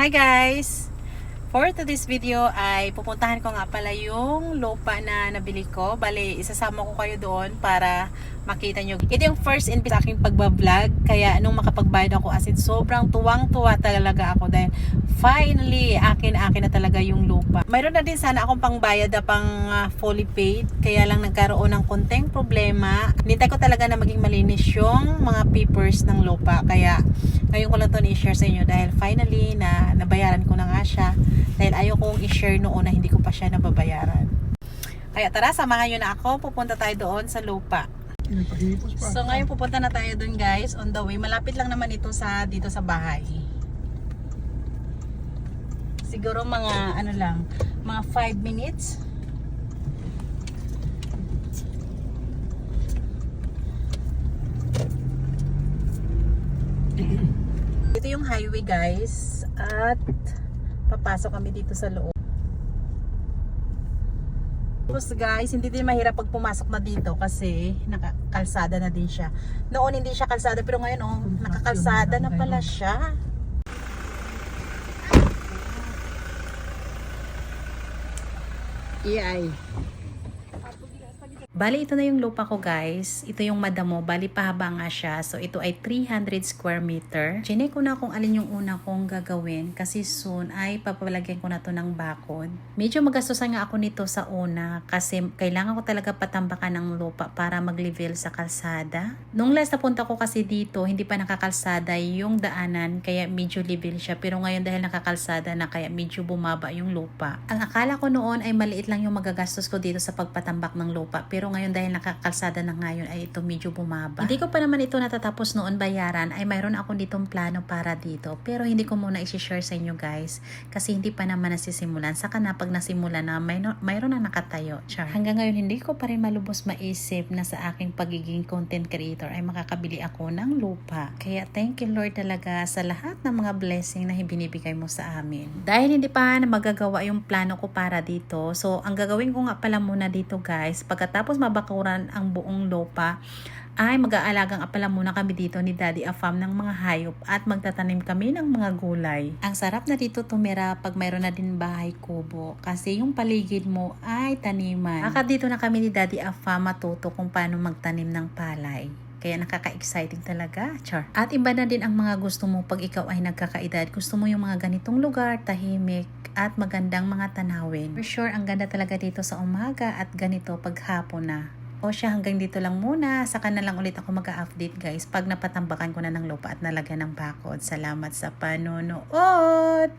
Hi guys! For today's video ay pupuntahan ko nga pala yung lupa na nabili ko. Bale, isasama ko kayo doon para makita nyo. Ito yung first in sa aking pagbablog. Kaya nung makapagbayad ako as in sobrang tuwang-tuwa talaga ako dahil finally akin na talaga yung lupa. Mayroon na din sana akong pangbayad na pang fully paid. Kaya lang nagkaroon ng konting problema. Nintay ko talaga na maging malinis yung mga papers ng lupa. Kaya ngayon ko lang ito i-share sa inyo dahil finally na nabayaran ko na nga siya. Dahil ayaw kong i-share noon na hindi ko pa siya nababayaran. Kaya tara, samahan nyo na ako. Pupunta tayo doon sa lupa. So ngayon pupunta na tayo doon guys. On the way. Malapit lang naman ito dito sa bahay. Siguro mga mga 5 minutes. Ito yung highway guys. At papasok kami dito sa loob. Tapos guys, hindi din mahirap pag pumasok na dito kasi nakakalsada na din siya. Noon hindi siya kalsada pero ngayon nakakalsada na pala siya. EI. Bali, ito na yung lupa ko guys. Ito yung madamo. Bali, pahaba nga siya. So, ito ay 300 square meter. Chinek ko na kung alin yung una kong gagawin. Kasi soon ay papalagyan ko na to ng bakod. Medyo magastusan nga ako nito sa una. Kasi kailangan ko talaga patambakan ng lupa para mag-level sa kalsada. Nung last na punta ko kasi dito, hindi pa nakakalsada yung daanan. Kaya medyo level siya. Pero ngayon dahil nakakalsada na, kaya medyo bumaba yung lupa. Ang akala ko noon ay maliit lang yung magagastos ko dito sa pagpatambak ng lupa. Pero ngayon dahil nakakalsada na ngayon ay ito medyo bumaba. Hindi ko pa naman ito natatapos noon bayaran ay mayroon ako ditong plano para dito. Pero hindi ko muna i-share sa inyo guys kasi hindi pa naman nasisimulan. Saka na pag nasimulan na mayroon na nakatayo. Char. Hanggang ngayon hindi ko pa rin malubos maisip na sa aking pagiging content creator ay makakabili ako ng lupa. Kaya thank you Lord talaga sa lahat ng mga blessing na binibigay mo sa amin. Dahil hindi pa na magagawa yung plano ko para dito. So ang gagawin ko nga pala muna dito guys, pagkatapos mabakuran ang buong lupa ay mag-aalagang apala muna kami dito ni Daddy Afam ng mga hayop at magtatanim kami ng mga gulay. Ang sarap na dito tumira pag mayroon na din bahay kubo kasi yung paligid mo ay taniman. Baka dito na kami ni Daddy Afam matuto kung paano magtanim ng palay. Kaya nakaka-exciting talaga, char. At iba na din ang mga gusto mo pag ikaw ay nagkakaedad. Gusto mo yung mga ganitong lugar, tahimik, at magandang mga tanawin. For sure, ang ganda talaga dito sa umaga at ganito pag hapon na. O siya, hanggang dito lang muna. Saka na lang ulit ako mag-update guys pag napatambakan ko na ng lupa at nalagyan ng bakod. Salamat sa panonood!